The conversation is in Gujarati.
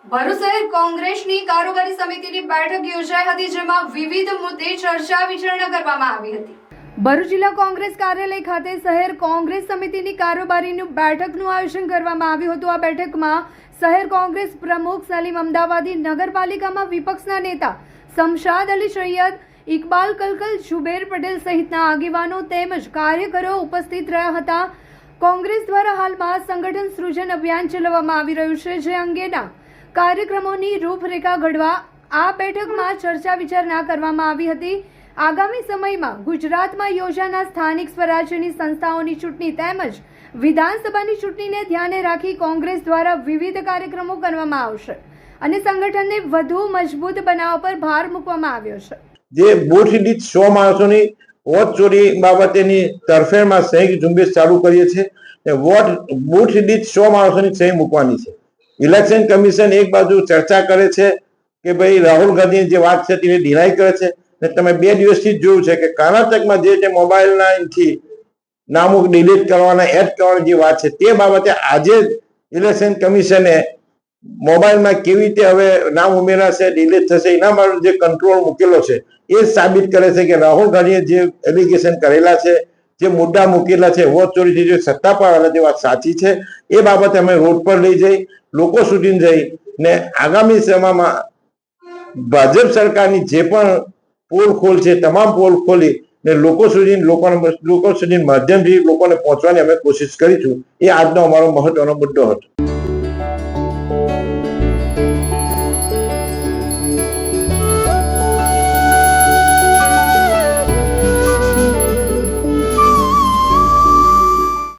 ભરૂચ શહેર કોંગ્રેસની કારોબારી સમિતિની બેઠક યોજાઈ હતી, જેમાં વિવિધ મુદ્દે ચર્ચા વિચારણા કરવામાં આવી હતી। ભરૂચ જિલ્લા કોંગ્રેસ કાર્યાલય ખાતે શહેર કોંગ્રેસ સમિતિની કારોબારીની બેઠકનું આયોજન કરવામાં આવ્યું હતું। આ બેઠકમાં શહેર કોંગ્રેસ પ્રમુખ સલીમ અમદાવાદી, નગરપાલિકામાં વિપક્ષના નેતા શમશાદ અલી સૈયદ, ઇકબાલ કલકલ, જુબેર પટેલ સહિતના આગેવાનો તેમજ કાર્યકરો ઉપસ્થિત રહ્યા હતા। કોંગ્રેસ દ્વારા હાલમાં સંગઠન સૃજન અભિયાન ચલાવવામાં આવી રહ્યું છે, જે અંગેના કાર્યક્રમોની રૂપરેખા ઘડવા આ બેઠકમાં ચર્ચા વિચારણા કરવામાં આવી હતી। આગામી સમયમાં ગુજરાતમાં યોજાનાર સ્થાનિક સ્વરાજ્યની સંસ્થાઓની ચૂંટણી તેમજ વિધાનસભાની ચૂંટણીને ધ્યાને રાખી કોંગ્રેસ દ્વારા વિવિધ કાર્યક્રમો કરવામાં આવશે અને સંગઠનને વધુ મજબૂત બનાવવા પર ભાર મૂકવામાં આવ્યો છે। જે બૂથ દીઠ 100 માણસોની વોટ ચોરી બાબતેની તરફેણમાં સંયુક્ત ઝુંબેશ ચાલુ કરીએ છીએ। બૂથ દીઠ 100 માણસોની સહી મૂકવાની છે। ઇલેક્શન કમિશન એક બાજુ ચર્ચા કરે છે કે ભાઈ રાહુલ ગાંધીની જે વાત છે તેને ડિનાય કરે છે, ને તમે 2 દિવસથી જ જોયું છે કે કર્ણાટકમાં જે મોબાઈલથી નામો ડિલીટ કરવાના, એડ કરવાની જે વાત છે તે બાબતે આજે ઇલેક્શન કમિશને મોબાઈલમાં કેવી રીતે હવે નામ ઉમેરાશે, ડિલીટ થશે, એના માટે જે કંટ્રોલ મૂકેલો છે એ સાબિત કરે છે કે રાહુલ ગાંધીએ જે એલિગેશન કરેલા છે, જે મુદ્દા મૂકેલા છે, વોટ ચોરીથી જે સત્તા પર આવેલા તે વાત સાચી છે। એ બાબતે અમે રોડ પર લઈ જઈ, લોકો સુધી જઈ ને આગામી સમયમાં ભાજપ સરકારની જે પણ પોલ ખોલ છે તમામ પોલ ખોલી ને લોકો સુધી માધ્યમથી લોકોને પહોંચવાની અમે કોશિશ કરીશું। એ આજનો અમારો મહત્વનો મુદ્દો હતો।